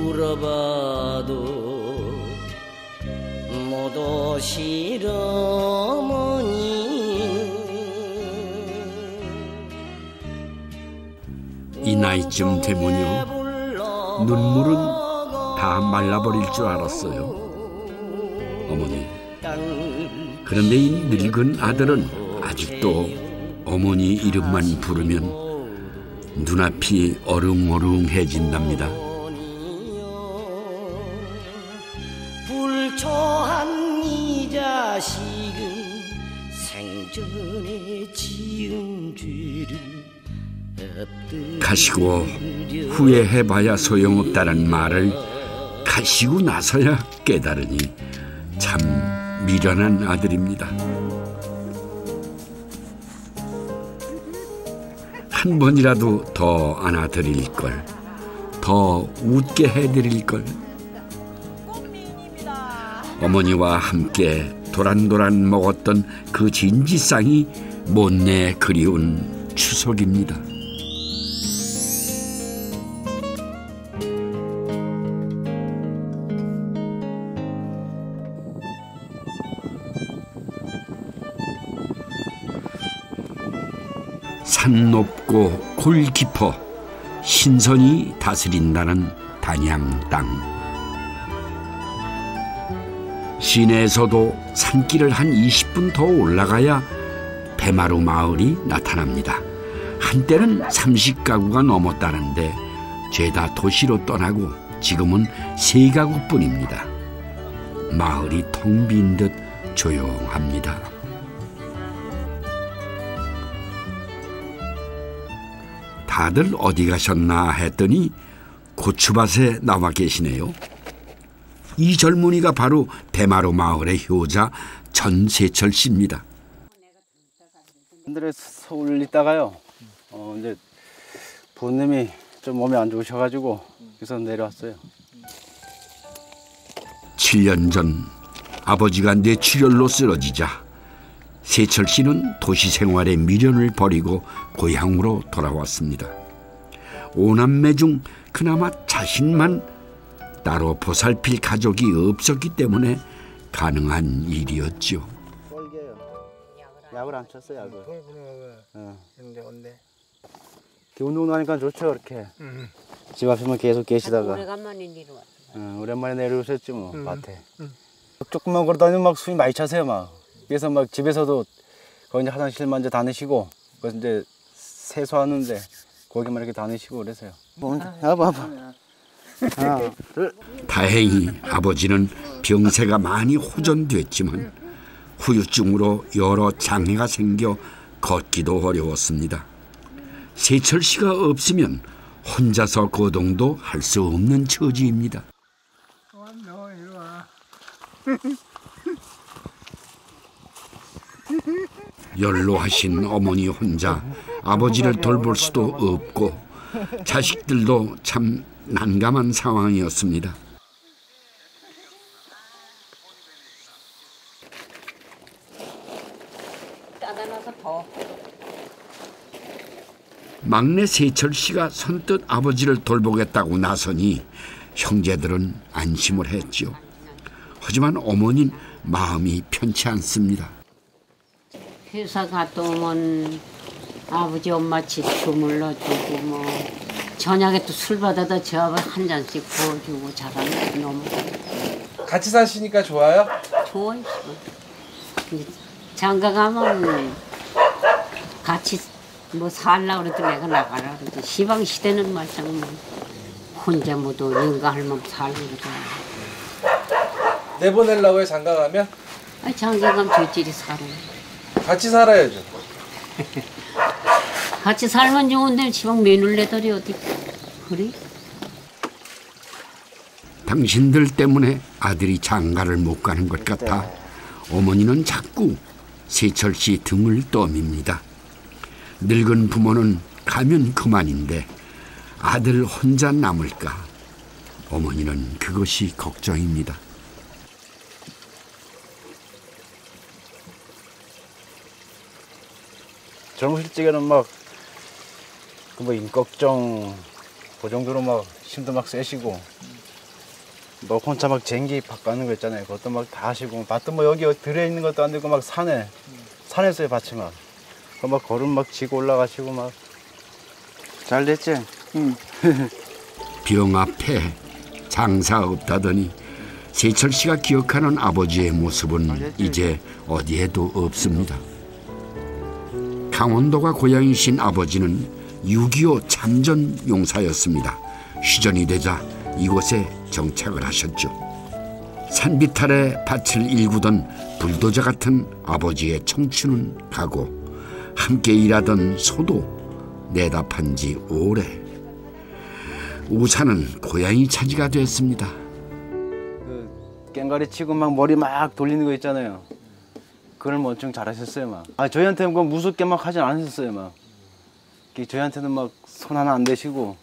울어봐도 못 오실 어머니는 이 나이쯤 되면요 눈물은 다 말라버릴 줄 알았어요. 어머니. 그런데 이 늙은 아들은 아직도 어머니 이름만 부르면 눈앞이 어릉어릉해진답니다. 불초한 이 자식은 생전에 지은 죄를 가시고 후회해봐야 소용없다는 말을 가시고 나서야 깨달으니 참 미련한 아들입니다. 한 번이라도 더 안아드릴 걸, 더 웃게 해드릴 걸. 어머니와 함께 도란도란 먹었던 그 진지상이 못내 그리운 추석입니다. 산 높고 골 깊어 신선이 다스린다는 단양 땅. 시내에서도 산길을 한 20분 더 올라가야 배마루 마을이 나타납니다. 한때는 30가구가 넘었다는데 죄다 도시로 떠나고 지금은 3가구뿐입니다. 마을이 텅 빈 듯 조용합니다. 다들 어디 가셨나 했더니 고추밭에 나와 계시네요. 이 젊은이가 바로 배마루 마을의 효자 전세철 씨입니다. 한달에 서울 있다가요. 이제 부모님이 좀 몸이 안 좋으셔가지고 그래서 내려왔어요. 7년 전 아버지가 뇌출혈로 쓰러지자 세철 씨는 도시 생활의 미련을 버리고 고향으로 돌아왔습니다. 5남매 중 그나마 자신만 따로 보살필 가족이 없었기 때문에 가능한 일이었죠. 약을 안 쳤어요, 약을. 운동하니까 좋죠, 이렇게. 집 앞에만 계속 계시다가. 오래간만에 내려왔어. 오랜만에 내려오셨지 뭐, 밭에. 조금만 걸어다니면 막 숨이 많이 차세요, 막. 그래서 막 집에서도 거기 이제 화장실만 이제 다니시고, 그래서 이제 세수하는데 거기만 이렇게 다니시고 그래서요. 봐봐. 하나, 둘. 다행히 아버지는 병세가 많이 호전됐지만 후유증으로 여러 장애가 생겨 걷기도 어려웠습니다. 세철 씨가 없으면 혼자서 거동도 할 수 없는 처지입니다. 연로하신 어머니 혼자 아버지를 돌볼 수도 없고 자식들도 참 난감한 상황이었습니다. 막내 세철 씨가 선뜻 아버지를 돌보겠다고 나서니 형제들은 안심을 했죠. 하지만 어머니는 마음이 편치 않습니다. 회사 갔다 오면 아버지 엄마 집 주물러주고 뭐 저녁에 또 술 받아다 저 아버지 한 잔씩 부어주고 잘하는 너무 같이 사시니까 좋아요? 좋아요. 이제 장가 가면 같이 뭐 살려고 그래도 내가 나가라 그러지. 시방 시대는 말짱 뭐 혼자 뭐도 영가 할멈 살고 그러잖아. 내보내려고 해 장가 가면? 아니 장가 가면 저끼리 살아. 같이 살아야죠. 같이 살면 좋은데 시방 며느리들이 어디 그래? 당신들 때문에 아들이 장가를 못 가는 것 같아 어머니는 자꾸 세철 씨 등을 떠밉니다. 늙은 부모는 가면 그만인데 아들 혼자 남을까? 어머니는 그것이 걱정입니다. 젊으실 적에는 막 그 뭐 임꺽정 그 정도로 막 힘도 막 세시고 너 혼자 막 쟁기 바꾸는 거 있잖아요. 그것도 막 다 하시고 밭도 뭐 여기 들어있는 것도 안 되고 막 산에서요 밭이 막. 막 걸음 막 지고 올라가시고 막. 잘 됐지? 응. 병 앞에 장사 없다더니 세철 씨가 기억하는 아버지의 모습은 이제 어디에도 없습니다. 강원도가 고향이신 아버지는 6.25 참전 용사였습니다. 휴전이 되자 이곳에 정착을 하셨죠. 산비탈에 밭을 일구던 불도저 같은 아버지의 청춘은 가고 함께 일하던 소도 내다판 지 오래. 우산은 고향이 차지가 됐습니다. 그 깽가리 치고 막 머리 막 돌리는 거 있잖아요. 그걸 뭐 엄청 잘하셨어요 막. 저희한테는 뭐 무섭게 막 하진 않으셨어요 막. 저희한테는 막 손 하나 안 대시고.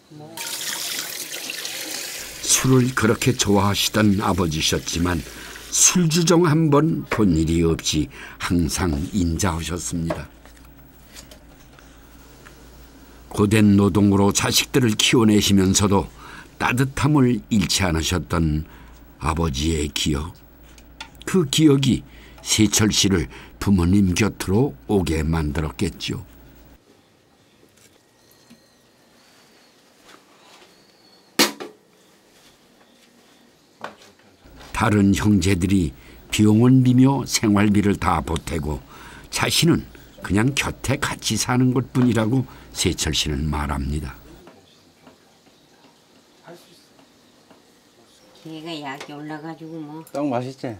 술을 그렇게 좋아하시던 아버지셨지만 술주정 한 번 본 일이 없이 항상 인자하셨습니다. 고된 노동으로 자식들을 키워내시면서도 따뜻함을 잃지 않으셨던 아버지의 기억. 그 기억이 세철 씨를 부모님 곁으로 오게 만들었겠죠. 다른 형제들이 비용을 비며 생활비를 다 보태고 자신은 그냥 곁에 같이 사는 것뿐이라고 세철 씨는 말합니다. 걔가 약이 올라가지고 뭐 딱 맛있지?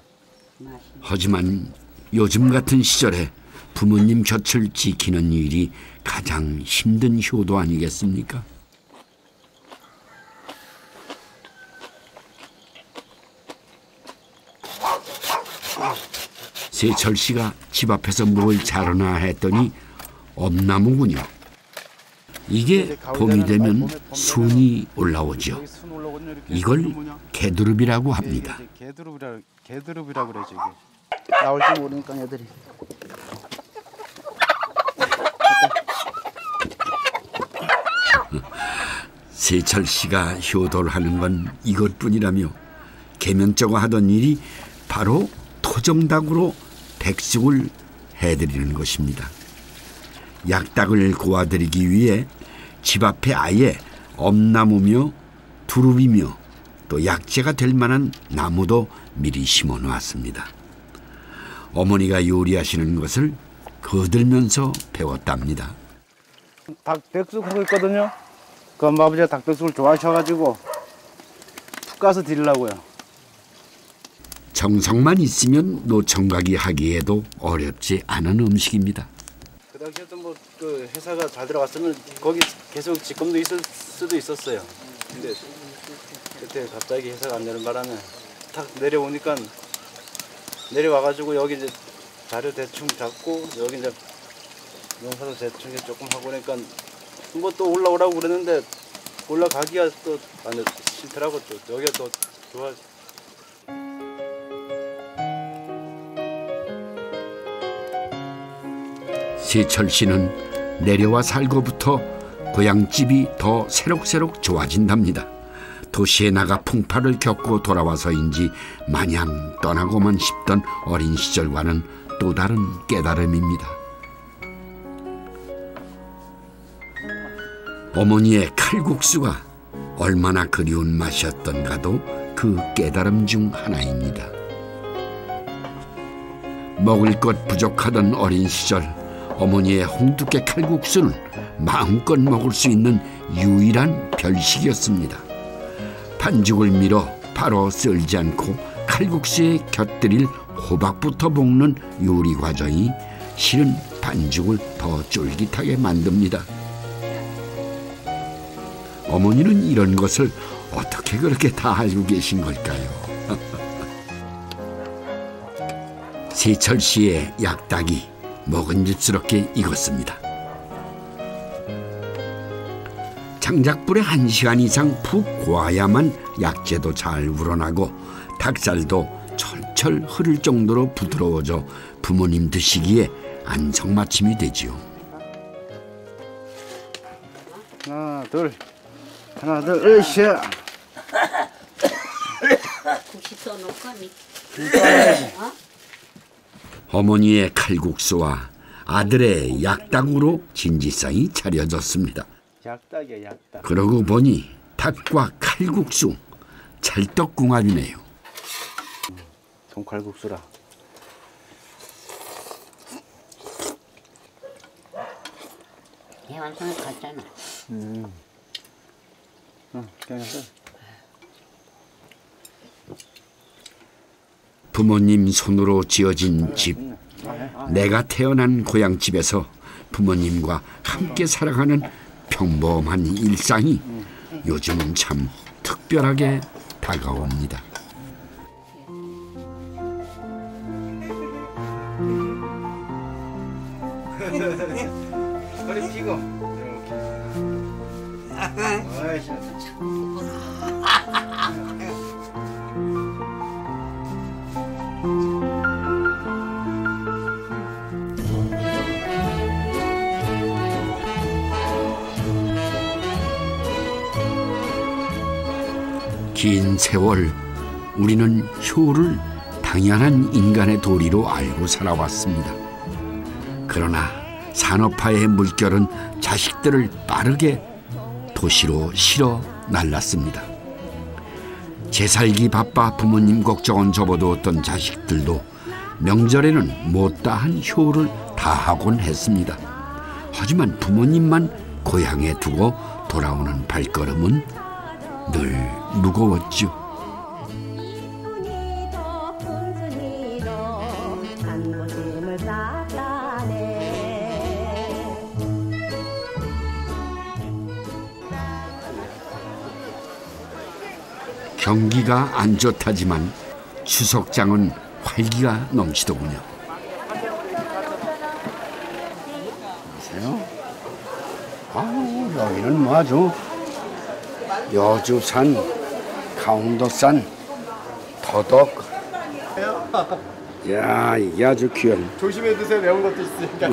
하지만 요즘 같은 시절에 부모님 곁을 지키는 일이 가장 힘든 효도 아니겠습니까? 세철 씨가 집 앞에서 뭘 자르나 했더니 엄나무군요. 이게 봄이 되면 순이 올라오죠. 이걸 개두릅이라고 합니다. 개두릅이라고 그러죠 이게. 나올지 모르니까 애들이. 세철 씨가 효도를 하는 건 이것뿐이라며 계면쩍어 하던 일이 바로 토종닭으로 백숙을 해드리는 것입니다. 약닭을 고아드리기 위해 집 앞에 아예 엄나무며 두릅이며 또 약재가 될 만한 나무도 미리 심어 놓았습니다. 어머니가 요리하시는 것을 거들면서 배웠답니다. 닭백숙 하고 있거든요. 그 엄마 아버지가 닭백숙을 좋아하셔가지고 푹 가서 드리려고요. 정성만 있으면 노총각이 하기에도 어렵지 않은 음식입니다. 그 당시에도 뭐 그 회사가 잘 들어갔으면 거기 계속 지금도 있을 수도 있었어요. 근데 그때 갑자기 회사가 안 되는 바람에 탁 내려오니까 내려와가지고 여기 이제 자료 대충 잡고 여기 이제 농사도 대충 조금 하고 그러니까 뭐 또 올라오라고 그러는데 올라가기가 또 안 싫더라고. 또 여기가 또 좋아. 세철 씨는 내려와 살고부터 고향집이 더 새록새록 좋아진답니다. 도시에 나가 풍파를 겪고 돌아와서인지 마냥 떠나고만 싶던 어린 시절과는 또 다른 깨달음입니다. 어머니의 칼국수가 얼마나 그리운 맛이었던가도 그 깨달음 중 하나입니다. 먹을 것 부족하던 어린 시절 어머니의 홍두깨 칼국수는 마음껏 먹을 수 있는 유일한 별식이었습니다. 반죽을 밀어 바로 썰지 않고 칼국수에 곁들일 호박부터 볶는 요리 과정이 실은 반죽을 더 쫄깃하게 만듭니다. 어머니는 이런 것을 어떻게 그렇게 다 알고 계신 걸까요? 세철 씨의 약닭이 먹은집스럽게 익었습니다. 장작불에 1시간 이상 푹 구워야만 약재도 잘 우러나고 닭살도 철철 흐를 정도로 부드러워져 부모님 드시기에 안성맞춤이 되지요. 하나 둘 으쌰. 같이 떠놓고니. 어머니의 칼국수와 아들의 약닭으로 진지상이 차려졌습니다. 약닭이야, 약닭. 그러고 보니 닭과 칼국수 찰떡궁합이네요. 동칼국수라. 해완성에 갔잖아. 응, 그냥 해. 부모님 손으로 지어진 집. 내가 태어난 고향집에서 부모님과 함께 살아가는 평범한 일상이 요즘은 참 특별하게 다가옵니다. 허리 펴고 이렇게. 긴 세월 우리는 효를 당연한 인간의 도리로 알고 살아왔습니다. 그러나 산업화의 물결은 자식들을 빠르게 도시로 실어 날랐습니다. 제살기 바빠 부모님 걱정은 접어두었던 자식들도 명절에는 못다한 효를 다하곤 했습니다. 하지만 부모님만 고향에 두고 돌아오는 발걸음은 늘 무거웠죠. 경기가 안 좋다지만 추석장은 활기가 넘치더군요. 보세요. 아유, 여기는 뭐 아주 여주산, 강원도산, 더덕. 야, 이게 아주 귀한. 조심해 드세요. 매운 것도 있으니까.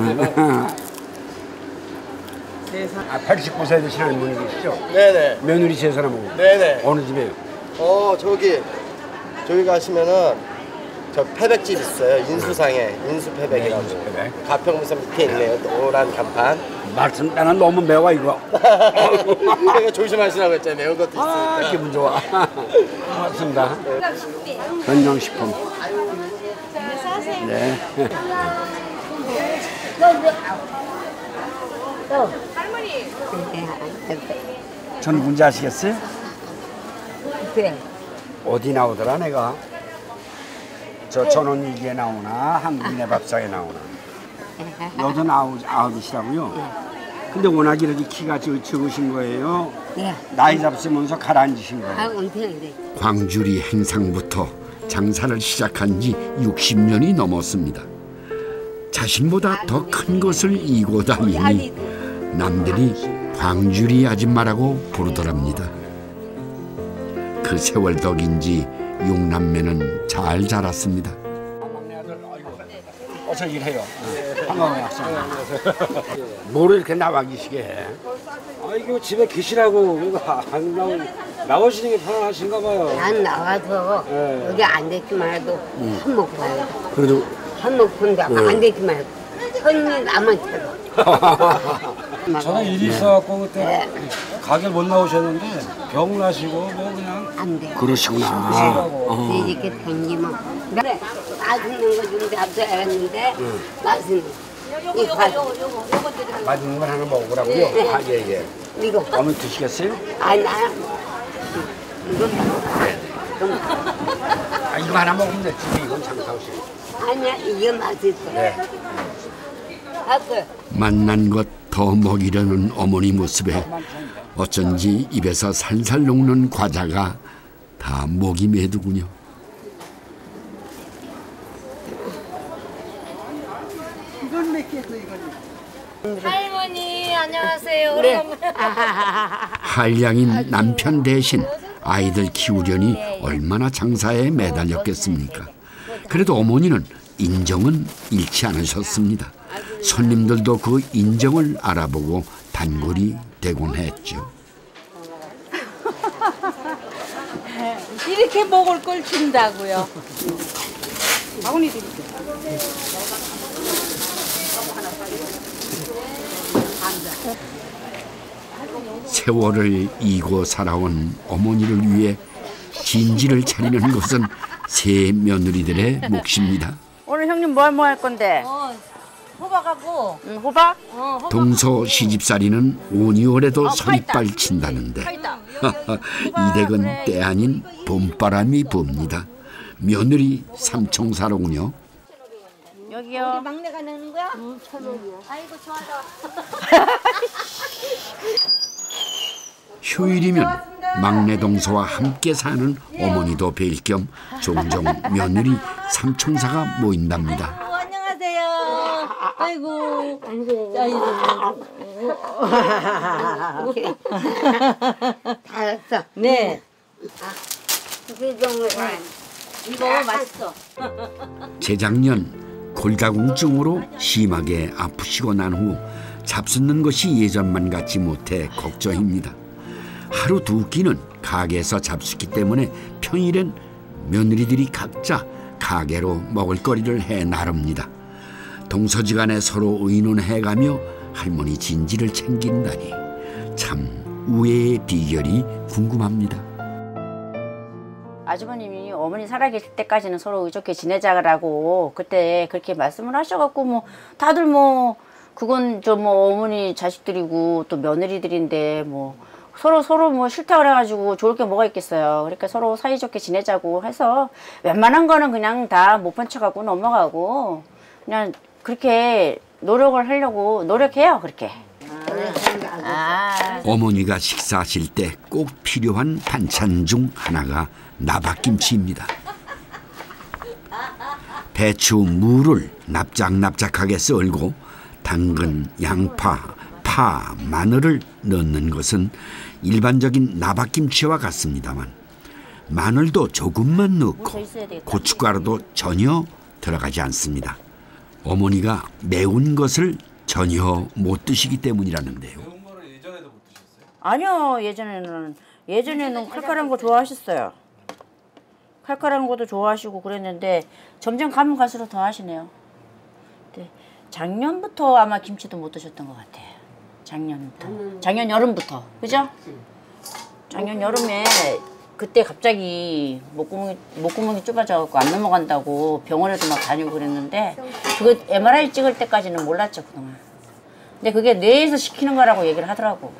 89세 되신 할머니시죠? 네네. 며느리 세 사람 오고. 네네. 어느 집이에요? 저기 가시면은 저 패백집 있어요. 인수상에 인수패백이라고. 인수패백. 가평문서 밑에 있네요. 노란 간판. 말씀 나는 너무 매워 이거. 그러니까 조심하시라고 했잖아요. 매운 것도 있으니까. 아, 기분 좋아. 고맙습니다. 건강식품. 네. 저는 뭔지 아시겠어요? 네. 어디 나오더라 내가? 저 전원일기에 나오나 한국인의 밥상에 나오나. 너도 나오시라고요? 근데 워낙 이렇게 키가 적으신 거예요? 네. 나이 잡수면서 가라앉으신 거예요? 은퇴인데. 광주리 행상부터 장사를 시작한 지 60년이 넘었습니다. 자신보다 더 큰 것을 이고 다니니 남들이 광주리 아줌마라고 부르더랍니다. 그 세월 덕인지 6남매는 잘 자랐습니다. 어서 일해요. 한강에 약속. 뭐를 이렇게 나와 계시게 해? 이거 집에 계시라고 안 나오시는 게 편하신가 봐요. 난 나와서 네. 여기 안 됐기만 해도 밥 먹고 가요. 그래도 밥 먹고 근데 안 됐기만 해도 손이 나만 쳐도. 저는 일이 있어갖고 그때 가게 못 나오셨는데 병 나시고 뭐 그냥 안 돼. 그러시구나. 이렇게 댕기면 그래 맛있는 거 좀 잡숴야겠는데 맛있는 요거 맛있는 걸 하나 먹으라고요? 네. 아, 예, 예. 이거 어머니 드시겠어요? 아니 나 이거 아, 이거 하나 먹으면 되지. 이건 장사오시고. 아니야 이게 맛있어. 네. 만난 것 더 먹이려는 어머니 모습에 어쩐지 입에서 살살 녹는 과자가 다 목이 메두군요. 할머니 안녕하세요. 그래. 한량인 남편 대신 아이들 키우려니 얼마나 장사에 매달렸겠습니까? 그래도 어머니는 인정은 잃지 않으셨습니다. 손님들도 그 인정을 알아보고 단골이 되곤 했죠. 이렇게 먹을 걸 준다고요. 바구니 드릴게요. 세월을 이고 살아온 어머니를 위해 진지를 차리는 것은 세 며느리들의 몫입니다. 오늘 형님 뭐 할 건데? 호박하고. 호박? 동서 시집살이는 5, 6월에도 서리빨 친다는데 이댁은 때 아닌 봄바람이 붑니다. 며느리 삼총사로군요. 여기요. 막내가 내는 거야? 아이고 좋아라. 휴일이면 막내 동서와 함께 사는 어머니도 뵐 겸 종종 며느리 삼총사가 모인답니다. 안녕하세요. 아이고. 알았어. 네. 이거 맛있어. 재작년 골다공증으로 심하게 아프시고 난 후 잡숫는 것이 예전만 같지 못해 걱정입니다. 하루 두 끼는 가게에서 잡숫기 때문에 평일엔 며느리들이 각자 가게로 먹을거리를 해 나릅니다. 동서지간에 서로 의논해가며 할머니 진지를 챙긴다니 참 우애의 비결이 궁금합니다. 아주버님이 어머니 살아계실 때까지는 서로 의좋게 지내자라고 그때 그렇게 말씀을 하셔갖고 뭐 다들 뭐 그건 저 뭐 어머니 자식들이고 또 며느리들인데 뭐 서로 뭐 싫다 그래가지고 좋을 게 뭐가 있겠어요. 그러니까 서로 사이좋게 지내자고 해서 웬만한 거는 그냥 다 못 본 척하고 넘어가고 그냥 그렇게 노력을 하려고 노력해요. 그렇게. 어머니가 식사하실 때 꼭 필요한 반찬 중 하나가 나박김치입니다. 배추, 무를 납작납작하게 썰고 당근, 양파, 파, 마늘을 넣는 것은 일반적인 나박김치와 같습니다만 마늘도 조금만 넣고 고춧가루도 전혀 들어가지 않습니다. 어머니가 매운 것을 전혀 못 드시기 때문이라는데요. 매운 거를 예전에도 못 드셨어요? 아니요. 예전에는 칼칼한 거 좋아하셨어요. 칼칼한 것도 좋아하시고 그랬는데 점점 가면 갈수록 더 하시네요. 네. 작년부터 아마 김치도 못 드셨던 것 같아요. 작년 여름부터. 그죠? 작년 여름에 그때 갑자기 목구멍이 좁아져갖고 안 넘어간다고 병원에도 막 다니고 그랬는데 그거 MRI 찍을 때까지는 몰랐죠 그동안. 근데 그게 뇌에서 시키는 거라고 얘기를 하더라고.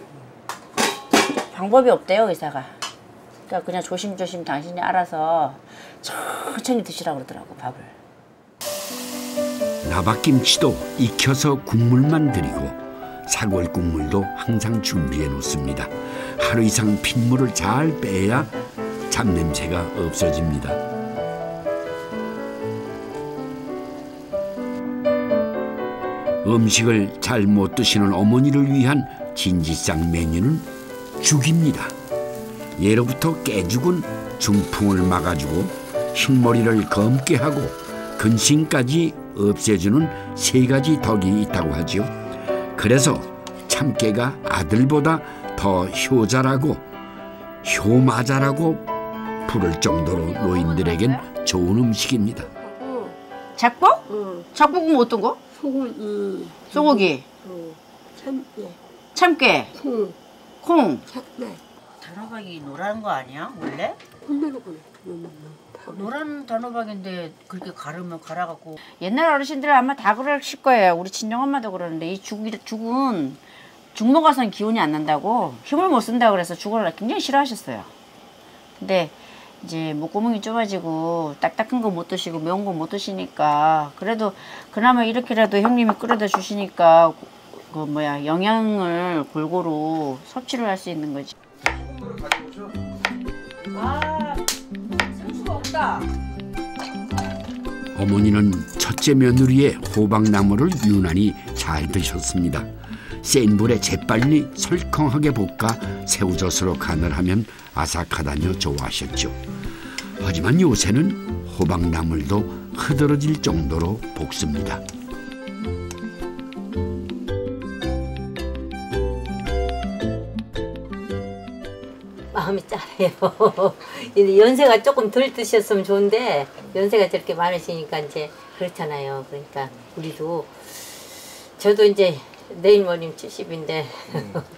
방법이 없대요 의사가. 그러니까 그냥 조심조심 당신이 알아서 천천히 드시라고 그러더라고 밥을. 나박김치도 익혀서 국물만 드리고 사골 국물도 항상 준비해 놓습니다. 하루 이상 핏물을 잘 빼야 잡냄새가 없어집니다. 음식을 잘 못 드시는 어머니를 위한 진지상 메뉴는 죽입니다. 예로부터 깨죽은 중풍을 막아주고 흰머리를 검게 하고 근심까지 없애주는 3가지 덕이 있다고 하죠. 그래서 참깨가 아들보다 더 효자라고 효마자라고 부를 정도로 노인들에겐 좋은 음식입니다. 작복? 작복은 어떤 거? 소고기. 소고기. 참깨. 참깨. 콩. 참깨. 단호박이 노란 거 아니야 원래? 노란 단호박인데 그렇게 가르면 갈아갖고 옛날 어르신들 아마 다 그러실 거예요. 우리 친정엄마도 그러는데 이 죽은 죽 먹어서는 기운이 안 난다고 힘을 못 쓴다고 그래서 죽을 굉장히 싫어하셨어요. 근데 이제 목구멍이 좁아지고 딱딱한 거 못 드시고 매운 거 못 드시니까 그래도 그나마 이렇게라도 형님이 끓여다 주시니까 그 뭐야 영양을 골고루 섭취를 할 수 있는 거지. 아, 생수가 없다. 어머니는 첫째 며느리의 호박나물을 유난히 잘 드셨습니다. 센 불에 재빨리 설컹하게 볶아 새우젓으로 간을 하면 아삭하다며 좋아하셨죠. 하지만 요새는 호박나물도 흐드러질 정도로 볶습니다. 마음이 짠해요. 연세가 조금 덜 드셨으면 좋은데 연세가 저렇게 많으시니까 이제 그렇잖아요. 그러니까 우리도 저도 이제 내일 모레면 70인데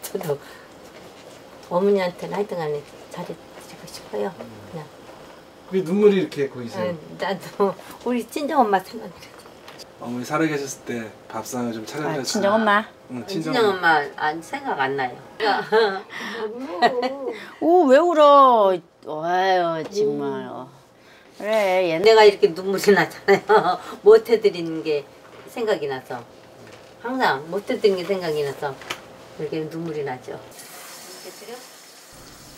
저도 어머니한테는 하여튼간에 잘해드리고 싶어요. 그냥. 왜 눈물이 이렇게 고이세요? 나도 우리 친정엄마 생각나요. 어머니 살아계셨을 때 밥상을 좀 차려드렸어요. 친정엄마? 응, 친정엄마 생각 안 나요. 오, 왜 울어? 아유, 정말. 그래, 내가 이렇게 눈물이 나잖아요. 못 해드리는 게 생각이 나서. 항상 못 해드리는 게 생각이 나서 이렇게 눈물이 나죠.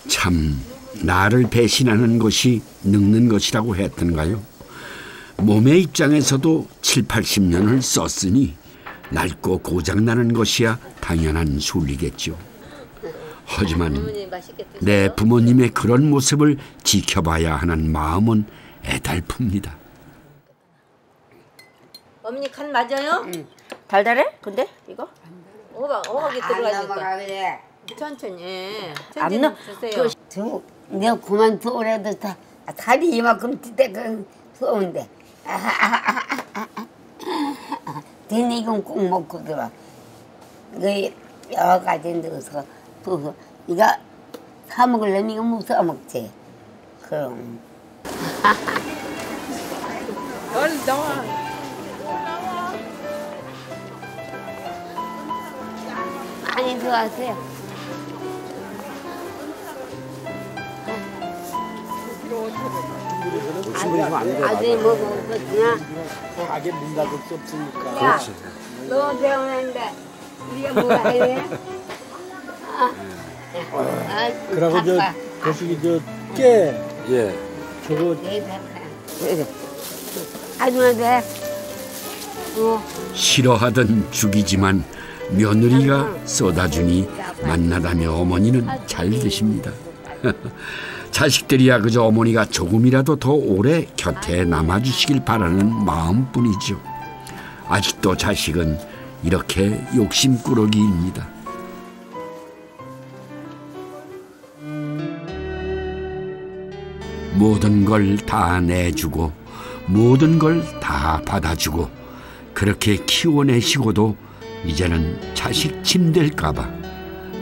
참 나를 배신하는 것이 늙는 것이라고 했던가요? 몸의 입장에서도 7, 80년을 썼으니 낡고 고장나는 것이야 당연한 순리겠죠. 하지만 내 부모님의 그런 모습을 지켜봐야 하는 마음은 애달픕니다. 어머니 간 맞아요? 응. 달달해? 근데 이거? 어박이 들어가니까. 그래. 천천히. 안 넣어. 주세요. 내가 그만 두어라도 다리 이만큼 뛰다가 더운데. 되니 이건 꼭 먹고 들어. 그 여러 가지 넣어서 부서. 이거 사 먹으려면 이거 못 사 먹지. 그럼. 얼른 나와. 많이 들어가세요. 아들이 뭐 먹었구나. 가게 문 닫을 수 없으니까. 그렇지. 너 배우는데 우리가 뭐가 해? 그러고 거시기 깨. 예. 저거 아줌마 돼. 싫어하던 죽이지만 며느리가 쏟아주니 만나다며 어머니는 잘 드십니다. 자식들이야 그저 어머니가 조금이라도 더 오래 곁에 남아주시길 바라는 마음뿐이죠. 아직도 자식은 이렇게 욕심꾸러기입니다. 모든 걸 다 내주고 모든 걸 다 받아주고 그렇게 키워내시고도 이제는 자식 침될까봐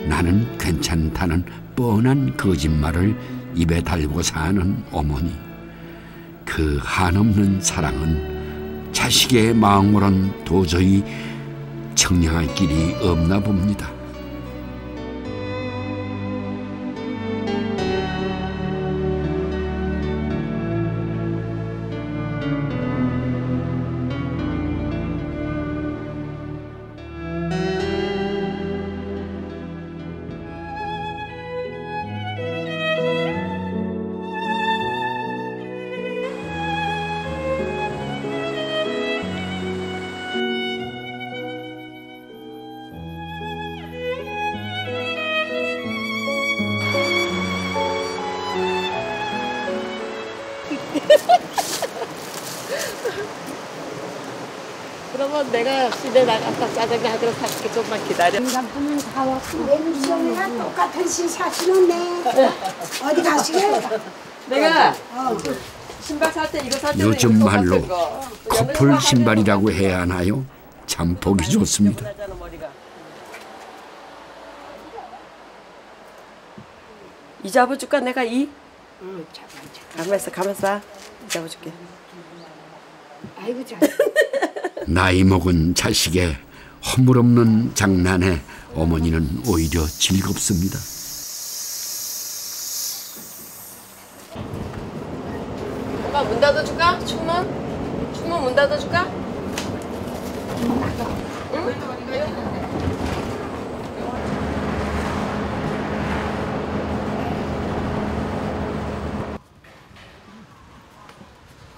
나는 괜찮다는 뻔한 거짓말을 입에 달고 사는 어머니. 그 한없는 사랑은 자식의 마음으론 도저히 청량할 길이 없나 봅니다. 그러면 내가 시내 나가서 짜장면 한 그릇 사줄게. 좀만 기다려. 남편은 다 왔고 내일 시험이랑 똑같은 시 사시는데 어디 가시게? 내가 신발 살 때 이거 살 때 요즘 말로 커플 신발이라고 해야 하나요? 참 보기 좋습니다. 이 잡아줄까 내가 이? 응, 잡아줘. 가만있어. 이 잡아줄게. 아이고 잘. 나이 먹은 자식의 허물없는 장난에 어머니는 오히려 즐겁습니다. 엄마 문 닫아줄까? 충문? 충문 문 닫아줄까? 응?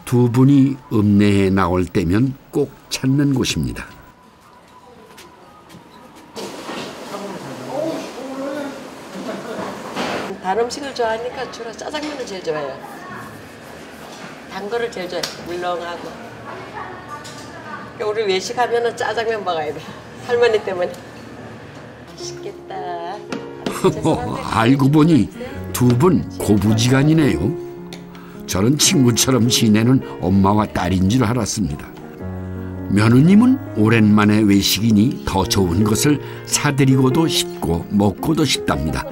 두 분이 읍내에 나올 때면 꼭 찾는 곳입니다. 단 음식을 좋아하니까 주로 짜장면을 제일 좋아해요. 단 거를 제일 좋아해. 물렁하고. 그러니까 우리 외식하면은 짜장면 먹어야 돼. 할머니 때문에. 맛있겠다. 알고 보니 두 분 고부지간이네요. 저런 친구처럼 지내는 엄마와 딸인 줄 알았습니다. 며느님은 오랜만에 외식이니 더 좋은 것을 사드리고도 싶고 먹고도 싶답니다.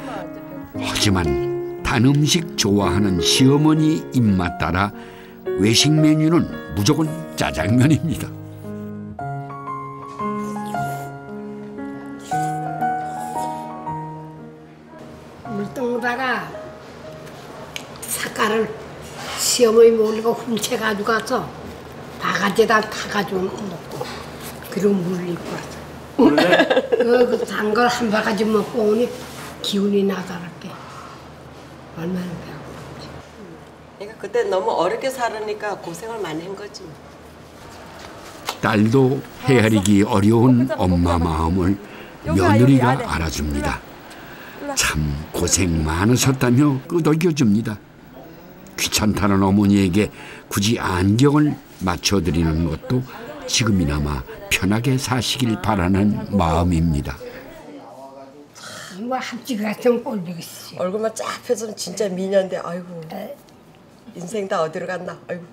하지만 단 음식 좋아하는 시어머니 입맛 따라 외식 메뉴는 무조건 짜장면입니다. 물동다가 삭가를 시어머니 몰리고 훔쳐가지고 가서 바가지에다 타가지고 먹고 그리고 물 입고 왔어. 그 단 걸 한 바가지 먹고 오니 기운이 나더랄게. 얼마나 배고픈지. 그러니까 그때 너무 어렵게 살으니까 고생을 많이 한 거지. 딸도 헤아리기 어려운 엄마 마음을 며느리가 알아줍니다. 참 고생 많으셨다며 끄덕여줍니다. 귀찮다는 어머니에게 굳이 안경을 맞춰드리는 것도 지금이나마 편하게 사시길 바라는 마음입니다. 뭐 합집 같은 꼴보겠어. 얼굴만 쫙 펴서 진짜 미녀인데 아이고 인생 다 어디로 갔나 아이고.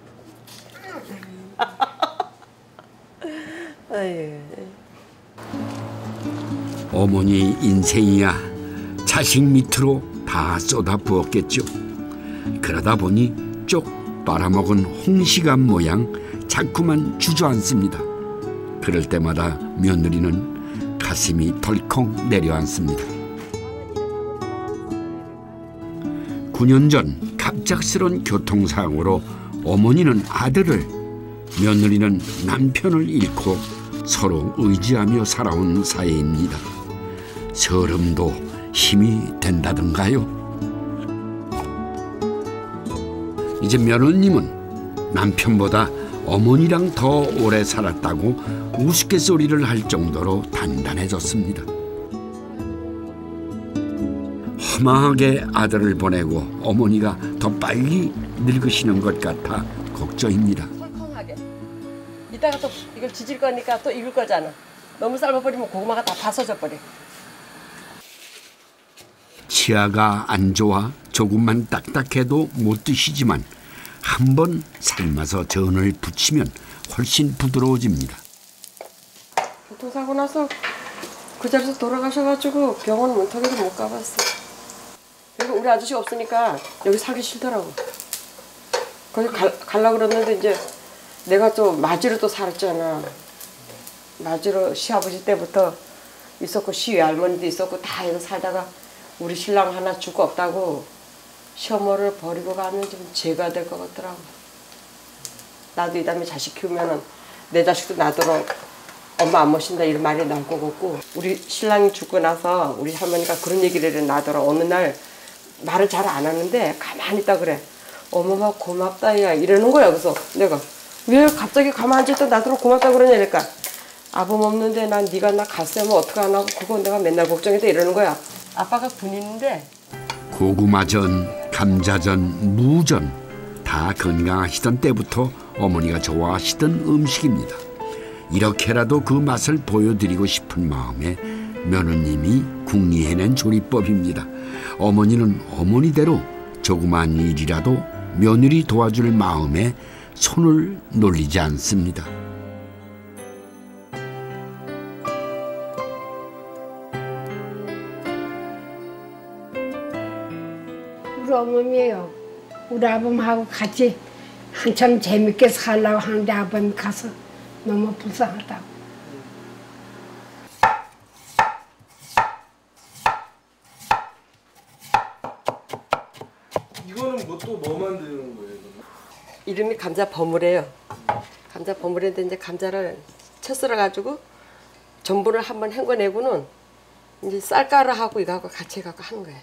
아유. 어머니 인생이야 자식 밑으로 다 쏟아부었겠죠. 그러다 보니 쪽 빨아먹은 홍시감 모양 자꾸만 주저앉습니다. 그럴 때마다 며느리는 가슴이 덜컥 내려앉습니다. 9년 전 갑작스런 교통사고로 어머니는 아들을, 며느리는 남편을 잃고 서로 의지하며 살아온 사이입니다. 서름도 힘이 된다던가요. 이제 며느님은 남편보다 어머니랑 더 오래 살았다고 우스갯소리를 할 정도로 단단해졌습니다. 허망하게 아들을 보내고 어머니가 더 빨리 늙으시는 것 같아 걱정입니다. 콩콩하게. 이따가 또 이걸 지질 거니까 또 익을 거잖아. 너무 삶아버리면 고구마가 다 파서져 버려. 치아가 안 좋아 조금만 딱딱해도 못 드시지만 한번 삶아서 전을 부치면 훨씬 부드러워집니다. 교통사고 나서 그 자리에서 돌아가셔가지고 병원 문턱에도 못 가봤어. 그리고 우리 아저씨가 없으니까 여기 살기 싫더라고. 거기 가려고 그랬는데 이제 내가 또 마지로 또 살았잖아. 마지로 시아버지 때부터 있었고 시외할머니도 있었고 다 여기 살다가 우리 신랑 하나 줄 거 없다고 시어머니를 버리고 가면 좀 죄가 될 것 같더라고. 나도 이 다음에 자식 키우면은 내 자식도 나더러 엄마 안 모신다 이런 말이 나올 것 같고 우리 신랑이 죽고 나서 우리 할머니가 그런 얘기를 나더러 어느 날 말을 잘 안 하는데 가만히 있다 그래. 어머마 고맙다 야 이러는 거야. 그래서 내가 왜 갑자기 가만히 앉아있다 나더러 고맙다 그러냐니까 아범 없는데 난 네가 나 갔으면 어떡하나 그거 내가 맨날 걱정했다 이러는 거야. 아빠가 군인인데 고구마전, 감자전, 무전 다 건강하시던 때부터 어머니가 좋아하시던 음식입니다. 이렇게라도 그 맛을 보여드리고 싶은 마음에 며느님이 궁리해낸 조리법입니다. 어머니는 어머니대로 조그만 일이라도 며느리 도와줄 마음에 손을 놀리지 않습니다. 우리 어머니예요. 우리 아범하고 같이 한참 재밌게 살려고 하는데 아범이 가서 너무 불쌍하다고. 이거는 뭐 또 뭐 만드는 거예요? 이름이 감자 버무래요. 감자 버무래인데 이제 감자를 채 썰어가지고 전분을 한번 헹궈내고는 이제 쌀가루하고 이거하고 같이 해갖고 하는 거예요.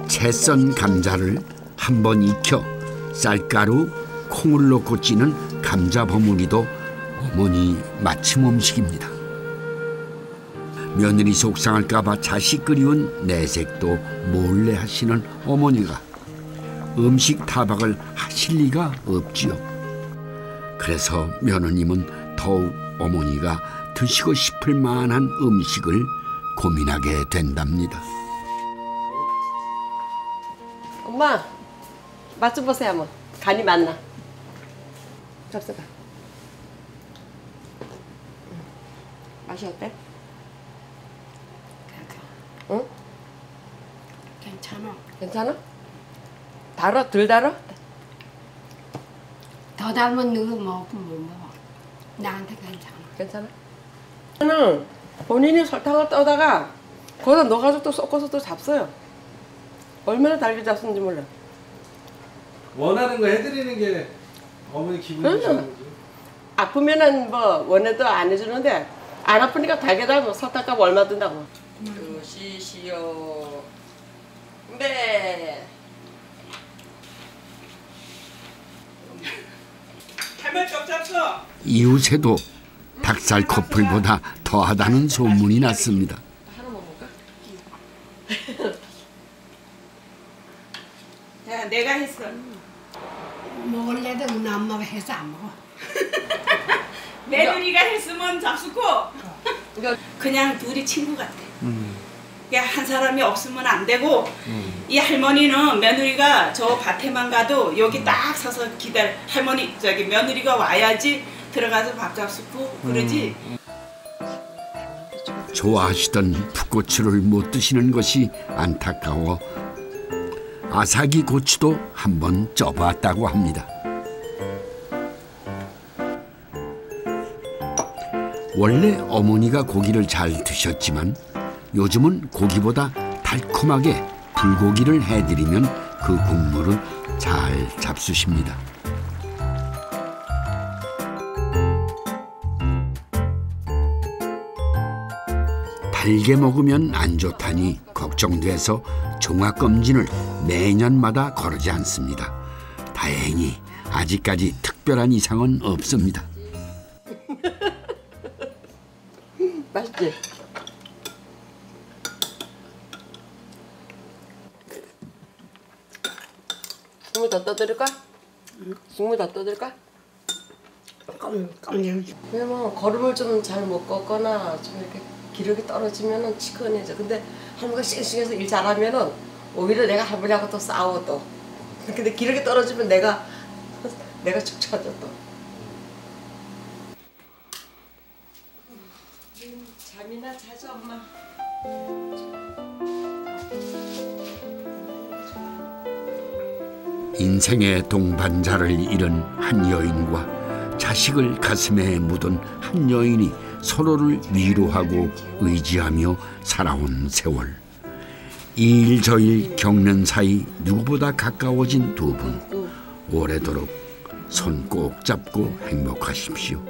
채 썬 감자를 한번 익혀 쌀가루, 콩을 넣고 찌는 감자 버무리도 어머니 맞춤 음식입니다. 며느리 속상할까 봐 자식 그리운 내색도 몰래 하시는 어머니가 음식 타박을 하실 리가 없지요. 그래서 며느님은 더욱 어머니가 드시고 싶을 만한 음식을 고민하게 된답니다. 엄마, 맛 좀 보세요 한번. 간이 맞나? 잡숴봐. 맛이 어때? 응? 괜찮아. 괜찮아? 달아? 덜 달아? 더 닮은 누구 먹으면 못 먹어. 나한테 괜찮아. 괜찮아? 저는 본인이 설탕을 떠다가 거기다 넣어가지고 또 섞어서 또 잡숴요. 얼마나 달게 잡수는지 몰라. 원하는 거 해드리는 게 어머니 기분이 좋은 거죠. 아프면은 뭐 원해도 안 해주는데 안 아프니까 달게 달고 설탕값 얼마 든다고. 드시시오. 네. 할머니 쪽 잡숴. 이웃에도 닭살 커플보다 더하다는 소문이 났습니다. 하나 먹을까? 야, 내가 했어. 먹을래도 우리 엄마가 해서 안 먹어. 며느리가 했으면 잡수고 그냥 둘이 친구 같아. 한 사람이 없으면 안 되고 이 할머니는 며느리가 저 밭에만 가도 여기 딱 서서 기다려. 할머니 저기 며느리가 와야지 들어가서 밥 잡수고 그러지. 좋아하시던 풋고추를 못 드시는 것이 안타까워 아삭이 고추도 한번 쪄봤다고 합니다. 원래 어머니가 고기를 잘 드셨지만 요즘은 고기보다 달콤하게 불고기를 해드리면 그 국물을 잘 잡수십니다. 달게 먹으면 안 좋다니 걱정돼서 종합검진을 매년마다 거르지 않습니다. 다행히 아직까지 특별한 이상은 없습니다. 맛있지? 국물 더 떠드릴까? 국물 더 떠드릴까? 왜냐면 거름을 좀 잘 못 꺾거나 좀 이렇게 기력이 떨어지면은 치근해져. 근데 할머니가 싱싱해서 일 잘하면은 오히려 내가 할머니하고 또 싸워 또. 근데 기력이 떨어지면 내가 축 처져 또. 잠이나 자자 엄마. 인생의 동반자를 잃은 한 여인과 자식을 가슴에 묻은 한 여인이 서로를 위로하고 의지하며 살아온 세월. 이 일 저 일 겪는 사이 누구보다 가까워진 두 분. 오래도록 손 꼭 잡고 행복하십시오.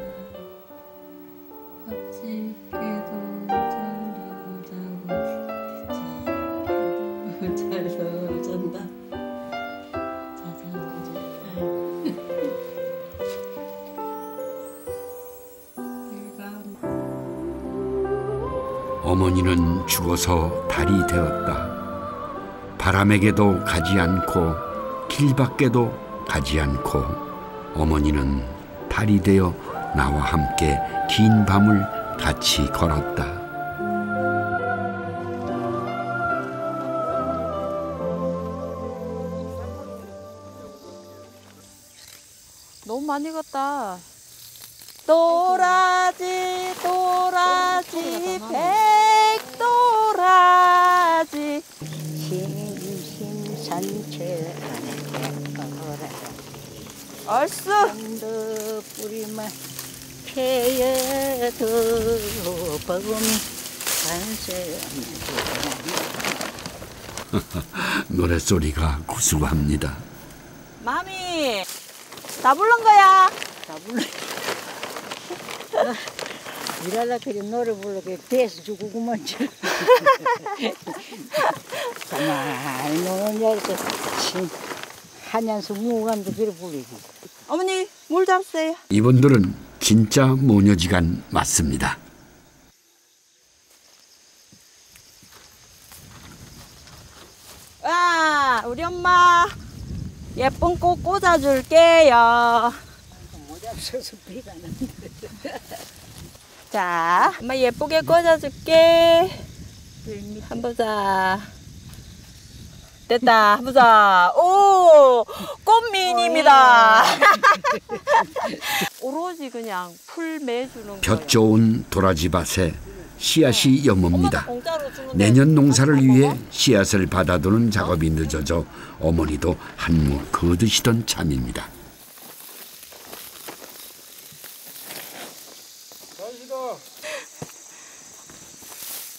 어머니는 죽어서 달이 되었다. 바람에게도 가지 않고 길밖에도 가지 않고 어머니는 달이 되어 나와 함께 긴 밤을 같이 걸었다. 너무 많이 갔다. 도라지 도라지 백도라지 심심산채 얼쑤 뿌리만 패여도 버금이 산채 노랫소리가 구수합니다. 마미 다 부른 거야. 다 불러. 일하다 그래 노래 부르게 배서 주고 그만 쳐. 가만히 노는 여기서 하면서 무관도 그래 부르고. 어머니 물 잡으세요. 이분들은 진짜 모녀지간 맞습니다. 와 우리 엄마 예쁜 꽃 꽂아줄게요. 모자 써서 비가 나는데. 자, 엄마 예쁘게 꽂아줄게. 한번 보자. 됐다. 한번 보자. 오, 꽃미인입니다. 오로지 그냥 풀 매주는 볕 좋은 도라지밭에 씨앗이 여뭅니다. 내년 농사를 위해 씨앗을 받아두는 작업이 늦어져 어머니도 한몫 거두시던 참입니다.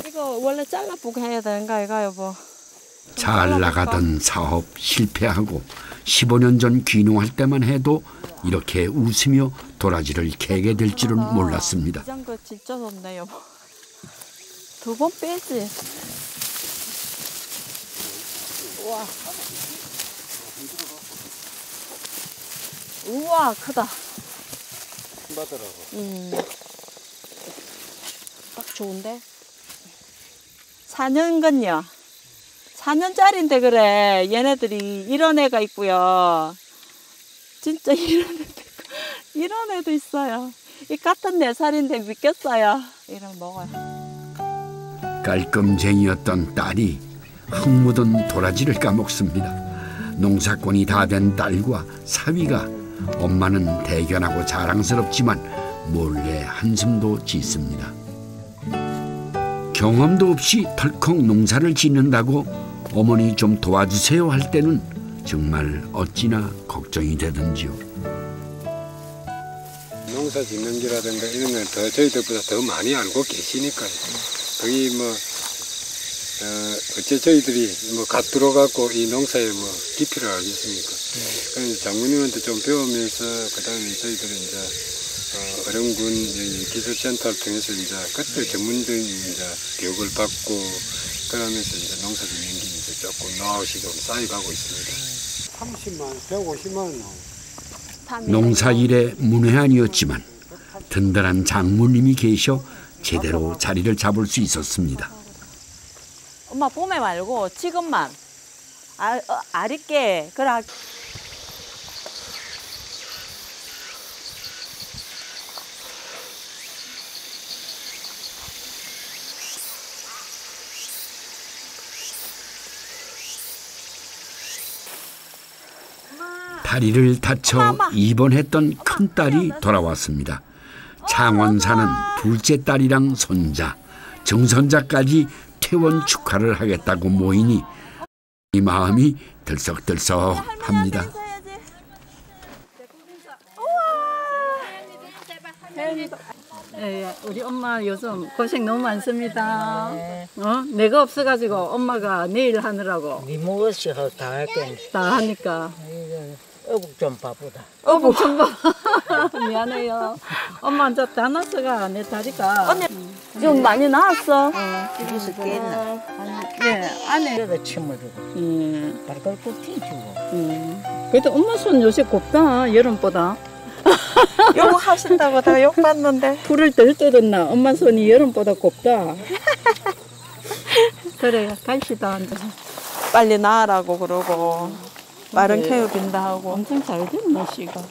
이거 원래 잘라보고 해야 되는가 이거 여보? 잘 나가던 사업 실패하고 15년 전 귀농할 때만 해도 이렇게 웃으며 도라지를 캐게 될 줄은 몰랐습니다. 이장거 진짜 좋네 여보. 2번 빼지. 우와. 우와 크다. 받으라고. 딱 좋은데. 4년건요. 4년짜리인데 그래. 얘네들이 이런 애가 있고요. 진짜 이런 애도 있어요. 이 같은 4살인데 믿겠어요. 이런 먹어요. 깔끔쟁이였던 딸이 흙 묻은 도라지를 까먹습니다. 농사꾼이 다 된 딸과 사위가 엄마는 대견하고 자랑스럽지만 몰래 한숨도 짓습니다. 경험도 없이 덜컥 농사를 짓는다고 어머니 좀 도와주세요 할 때는 정말 어찌나 걱정이 되던지요. 농사 짓는 기라든가 이런 건 더 저희들보다 더 많이 알고 계시니까요. 거기 뭐 어째 저희들이 뭐 갓 들어갖고 이 농사에 뭐 깊이를 알겠습니까? 그래서 장모님한테 좀 배우면서 그다음에 저희들은 이제 어령군 기술센터를 통해서 이제 그때 전문적인 이제 교육을 받고 그러면서 이제 농사 짓는 게 이제 조금 노하우시 좀 쌓여가고 있습니다. 30만, 150만 원. 농사일에 문외한이었지만 든든한 장모님이 계셔 제대로 자리를 잡을 수 있었습니다. 엄마 봄에 말고 지금만 아리께 그래. 다리를 다쳐 입원했던 큰딸이 돌아왔습니다. 창원 사는 둘째 딸이랑 손자, 정선자까지 퇴원 축하를 하겠다고 모이니 이 마음이 들썩들썩합니다. 우리 엄마 요즘 고생 너무 많습니다. 내가 없어가지고 엄마가 내일 하느라고. 네 무엇이 다 할게. 다 하니까. 어묵 좀 바쁘다. 어묵 좀 봐. 미안해요. 엄마 이제 다 났어가 내 다리가. 언니 좀 많이 나왔어. 여기서 깼나? 네 안에. 그래도 침을 주고. 발걸 꼭 튀주고. 그래도 엄마 손 요새 곱다 여름보다. 욕하신다고 다 욕받는데. 불을 덜 때렸나? 엄마 손이 여름보다 곱다. 그래 갈시다 이제. 빨리 나으라고 그러고 마른 캐유 빈다 하고. 엄청 잘 됐네 씨가.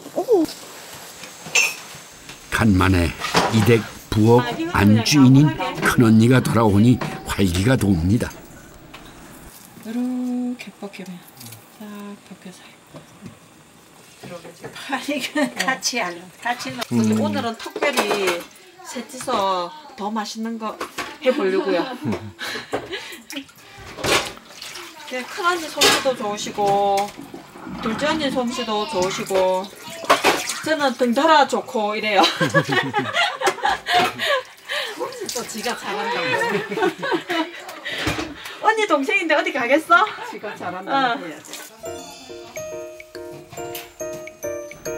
간만에 이댁 부엌 안주인인 큰언니가 돌아오니 활기가 돕니다. 이렇게 벗기면 싹 벗겨서. 이거 같이 하려. 같이 넣고 오늘은 특별히 셋이서 더 맛있는 거 해보려고요. 큰언니 솜씨도 좋으시고 둘째 언니 솜씨도 좋으시고 저는 등달아 좋고 이래요. 또 지가 잘한다고. 언니 동생인데 어디 가겠어? 지가 잘한다고 해야지.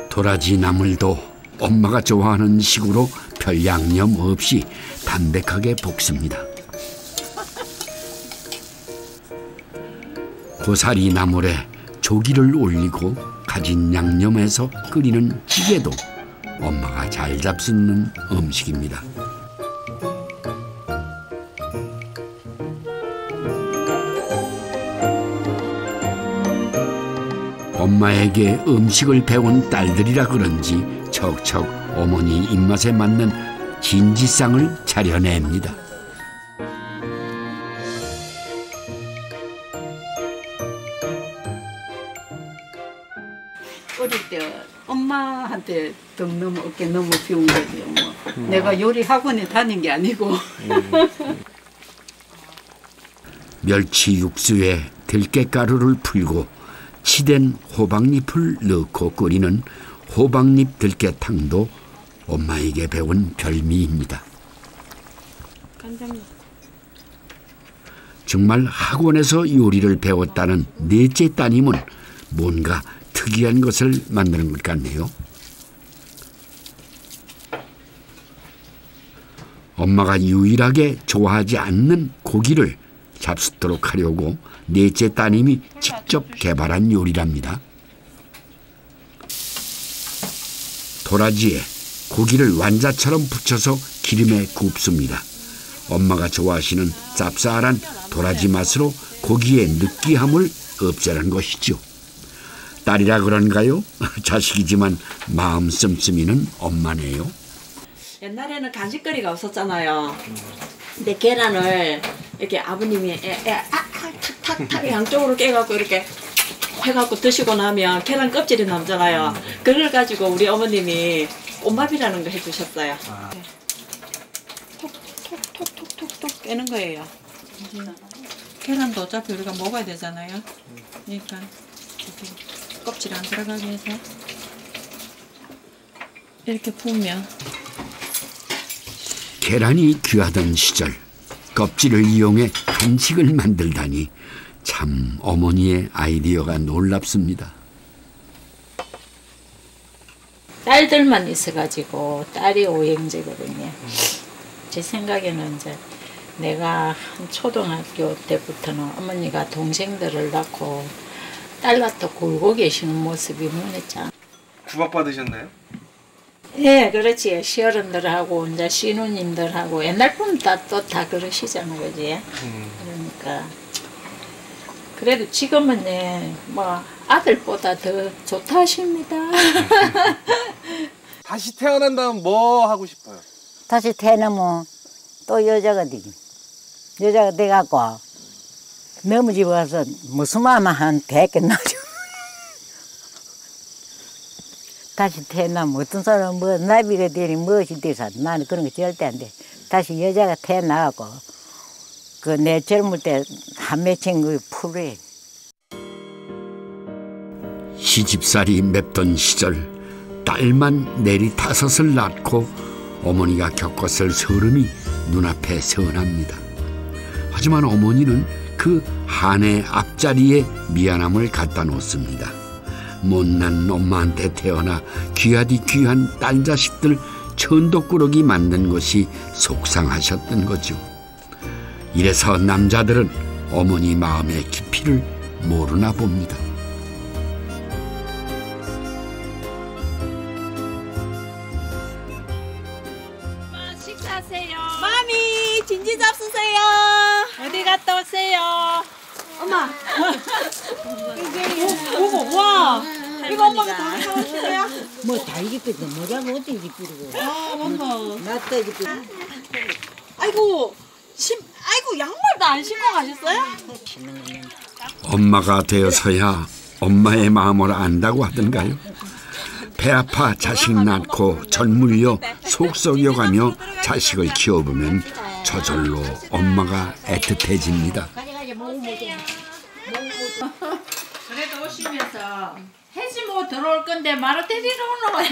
도라지 나물도 엄마가 좋아하는 식으로 별 양념 없이 담백하게 볶습니다. 고사리 나물에 조기를 올리고 가진 양념해서 끓이는 찌개도 엄마가 잘 잡수는 음식입니다. 엄마에게 음식을 배운 딸들이라 그런지 척척 어머니 입맛에 맞는 진지상을 차려냅니다. 어릴 때 엄마한테 등 너무 어깨 너무 비운 거지. 뭐. 내가 요리 학원에 다닌 게 아니고. 멸치 육수에 들깨가루를 풀고 치댄 호박잎을 넣고 끓이는 호박잎 들깨탕도 엄마에게 배운 별미입니다. 정말 학원에서 요리를 배웠다는 넷째 따님은 뭔가 특이한 것을 만드는 것 같네요. 엄마가 유일하게 좋아하지 않는 고기를 잡수도록 하려고 넷째 따님이 직접 개발한 요리랍니다. 도라지에 고기를 완자처럼 붙여서 기름에 굽습니다. 엄마가 좋아하시는 쌉쌀한 도라지 맛으로 고기의 느끼함을 없애는 것이죠. 딸이라 그런가요? 자식이지만 마음 씀씀이는 엄마네요. 옛날에는 간식거리가 없었잖아요. 근데 계란을 이렇게 아버님이 탁탁탁 양쪽으로 깨갖고 이렇게 해갖고 드시고 나면 계란 껍질이 남잖아요. 그걸 가지고 우리 어머님이 꽃밥이라는 거 해주셨어요. 톡톡톡톡톡 깨는 거예요. 계란도 어차피 우리가 먹어야 되잖아요. 그러니까 이렇게 껍질 안 들어가게 해서 이렇게 부으면. 계란이 귀하던 시절 껍질을 이용해 간식을 만들다니 참 어머니의 아이디어가 놀랍습니다. 딸들만 있어가지고 딸이 오행제거든요. 제 생각에는 이제 내가 한 초등학교 때부터는 어머니가 동생들을 낳고 딸같아 굴고 계시는 모습이 눈에 짱. 구박받으셨나요? 예, 그렇지. 시어른들하고 이제 시누님들하고 옛날 분은 또 다 그러시잖아, 그지? 그러니까 그래도 지금은 뭐 아들보다 더 좋다 하십니다. 다시 태어난다면 뭐 하고 싶어요? 다시 태어나면 또 여자가 되기. 여자가 돼갖고 너무 집에 가서 무슨 마음 한 100개 나죠. 다시 태어나면 어떤 사람은 뭐 나비가 되니 무엇이 돼서 나는 그런 거 절대 안 돼. 다시 여자가 태어나고 그 내 젊을 때 한 맺힌 그 풀에 시집살이 맵던 시절 딸만 내리 5을 낳고 어머니가 겪었을 서름이 눈앞에 선합니다. 하지만 어머니는 그 한의 앞자리에 미안함을 갖다 놓습니다. 못난 엄마한테 태어나 귀하디 귀한 딸 자식들 천덕꾸러기 만든 것이 속상하셨던 거죠. 이래서 남자들은 어머니 마음의 깊이를 모르나 봅니다. 식사하세요. 마미 진지 잡수세요. 어디 갔다 오세요. 엄마. 이거 와. 이거 엄마가 다 사오시네요. 뭐 다 이기쁘고 뭐라고 어떻게 이기쁘고. 아 엄마. 나도 이기쁘고. 아이고 아이고 양말도 안 신고 가셨어요? 엄마가 되어서야 엄마의 마음을 안다고 하던가요? 배 아파 자식 낳고 젊물려 속 썩여가며 자식을 키워보면 저절로 엄마가 애틋해집니다. 그래도 오시면서 해지 뭐 들어올 건데 말을 데리러 오는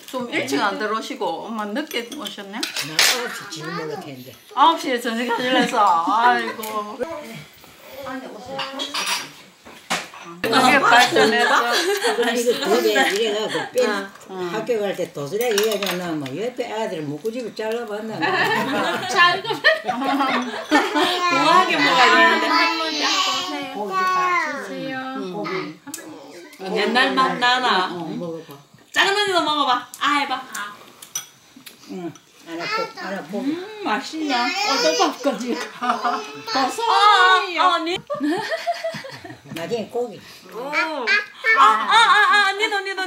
좀 일찍 안 들어오시고 엄마 늦게 오셨네? 나 9시 지금 올라탔는데. 9시에 저녁하시면서 아이고. 이게 발전해서. 이거 도대 이래가고 뺀 학교 갈 때 도스래 이야기가 나면 옆에 아들을 묶고집을 잘라봤나. 잘 우아하게 먹어야 되는데 할머니 고기 주세요. 옛날 맛 나나? 먹어봐. 작은 언니도 먹어봐. 아 해봐. 응. 하나 볶. 맛있냐? 어떡밥까지. 더서 언니. 나중에 고기.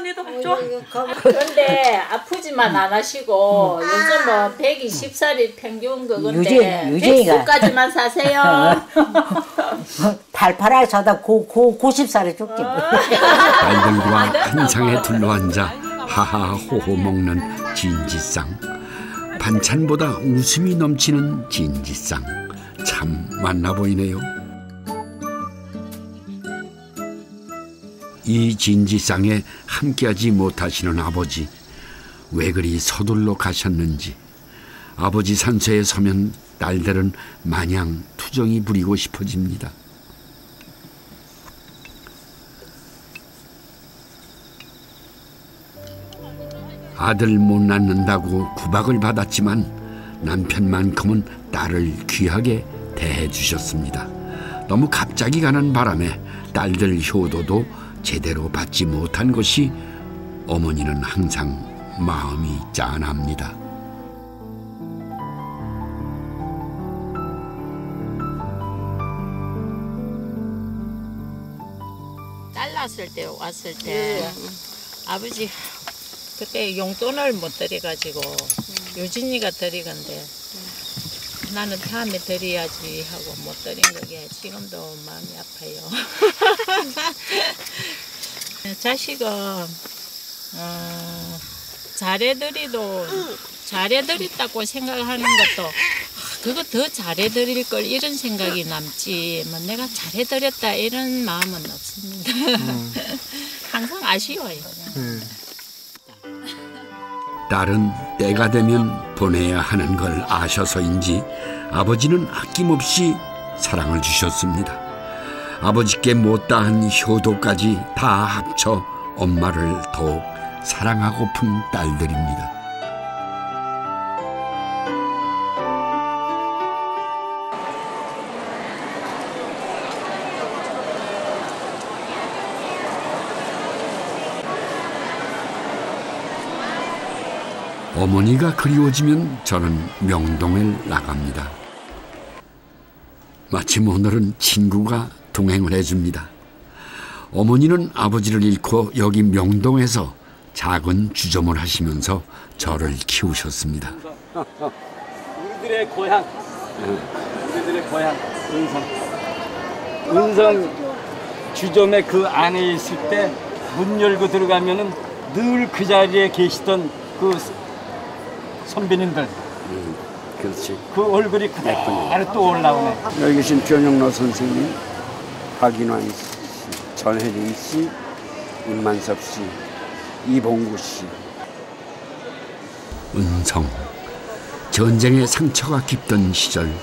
니도 좋아. 근데 아프지만 안 하시고 요즘 뭐 120살이 평균 그건데 유진이가. 100수까지만 사세요. 팔팔하게 사다 90살에 죽지. 딸들과 한 상에 둘러앉아 하하호호 먹는 진지상. 반찬보다 웃음이 넘치는 진지상. 참 맛나 보이네요. 이 진지상에 함께하지 못하시는 아버지. 왜 그리 서둘러 가셨는지. 아버지 산소에 서면 딸들은 마냥 투정이 부리고 싶어집니다. 아들 못 낳는다고 구박을 받았지만 남편만큼은 딸을 귀하게 대해주셨습니다. 너무 갑자기 가는 바람에 딸들 효도도 제대로 받지 못한 것이 어머니는 항상 마음이 짠합니다. 딸 낳았을 때 왔을 때 아버지 그때 용돈을 못 드려가지고 유진이가 드리건데 나는 다음에 드려야지 하고 못 드린 거게 지금도 마음이 아파요. 자식은 잘해드렸다고 생각하는 것도 그거 더 잘해드릴 걸 이런 생각이 남지 뭐 내가 잘해드렸다 이런 마음은 없습니다. 항상 아쉬워요. 딸은 때가 되면 보내야 하는 걸 아셔서인지 아버지는 아낌없이 사랑을 주셨습니다. 아버지께 못다한 효도까지 다 합쳐 엄마를 더욱 사랑하고픈 딸들입니다. 어머니가 그리워지면 저는 명동에 나갑니다. 마침 오늘은 친구가 동행을 해줍니다. 어머니는 아버지를 잃고 여기 명동에서 작은 주점을 하시면서 저를 키우셨습니다. 우리들의 고향, 우리들의 고향 은성 주점의 그 안에 있을 때 문 열고 들어가면은 늘 그 자리에 계시던 그 선배님들, 그렇지. 그 얼굴이 그대로 또 올라오네. 여기 계신 변영로 선생님, 박인환 씨, 전혜린 씨, 임만섭 씨, 이봉구 씨. 은성, 전쟁의 상처가 깊던 시절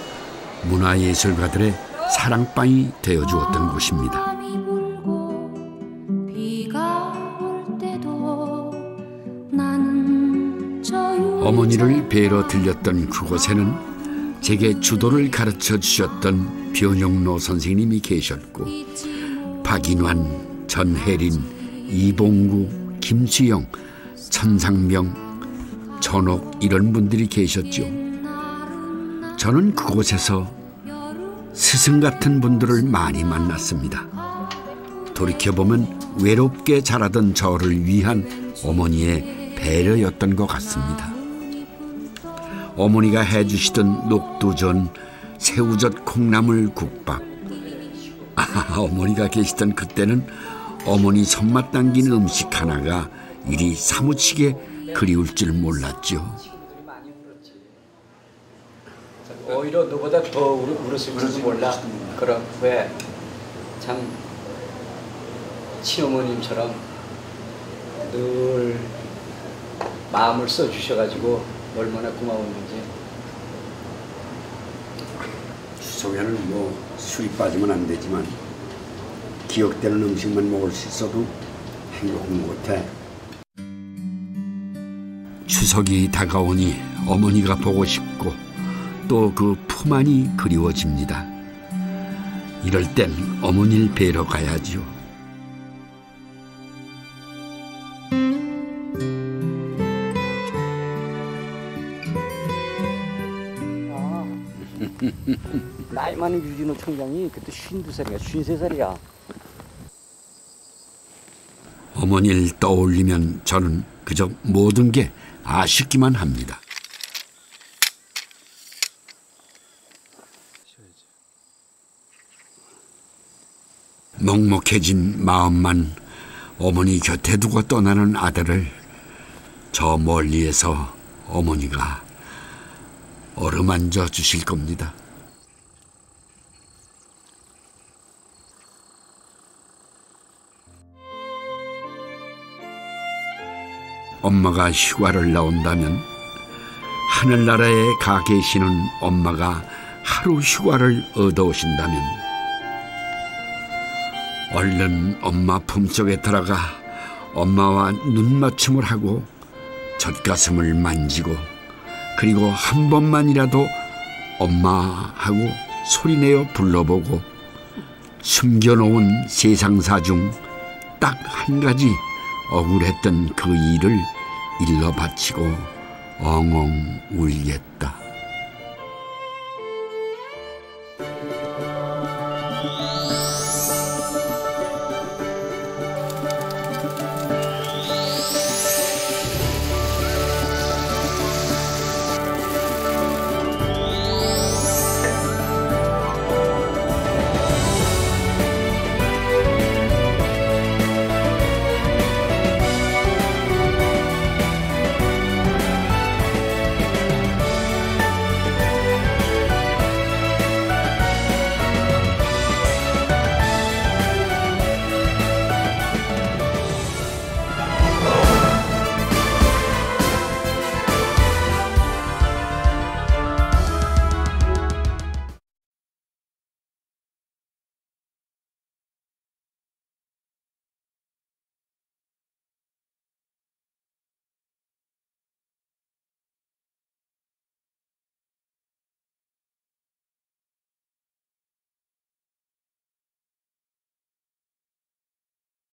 문화예술가들의 사랑방이 되어주었던 곳입니다. 어머니를 뵈러 들렸던 그곳에는 제게 주도를 가르쳐 주셨던 변영로 선생님이 계셨고 박인환, 전혜린, 이봉구, 김수영, 천상명, 전옥 이런 분들이 계셨죠. 저는 그곳에서 스승 같은 분들을 많이 만났습니다. 돌이켜보면 외롭게 자라던 저를 위한 어머니의 배려였던 것 같습니다. 어머니가 해주시던 녹두전, 새우젓 콩나물 국밥. 어머니가 계시던 그때는 어머니 손맛 담긴 음식 하나가 이리 사무치게 그리울 줄 몰랐죠. 오히려 너보다 더 울었을 줄도 몰라. 그럼 왜 참 친어머님처럼 늘 마음을 써주셔가지고 얼마나 고마웠는지. 추석에는 뭐 술이 빠지면 안 되지만 기억되는 음식만 먹을 수 있어도 행복한 것 같아. 추석이 다가오니 어머니가 보고 싶고 또 그 품 안이 그리워집니다. 이럴 땐 어머니를 뵈러 가야죠. 나이 많은 유진호 총장이 그때 52살이야, 53살이야. 어머니를 떠올리면 저는 그저 모든 게 아쉽기만 합니다. 먹먹해진 마음만 어머니 곁에 두고 떠나는 아들을 저 멀리에서 어머니가 어루만져 주실 겁니다. 엄마가 휴가를 나온다면 하늘나라에 가 계시는 엄마가 하루 휴가를 얻어오신다면 얼른 엄마 품속에 들어가 엄마와 눈맞춤을 하고 젖가슴을 만지고 그리고 한 번만이라도 엄마 하고 소리내어 불러보고 숨겨놓은 세상사 중 딱 한 가지 억울했던 그 일을 일러 바치고 엉엉 울겠다.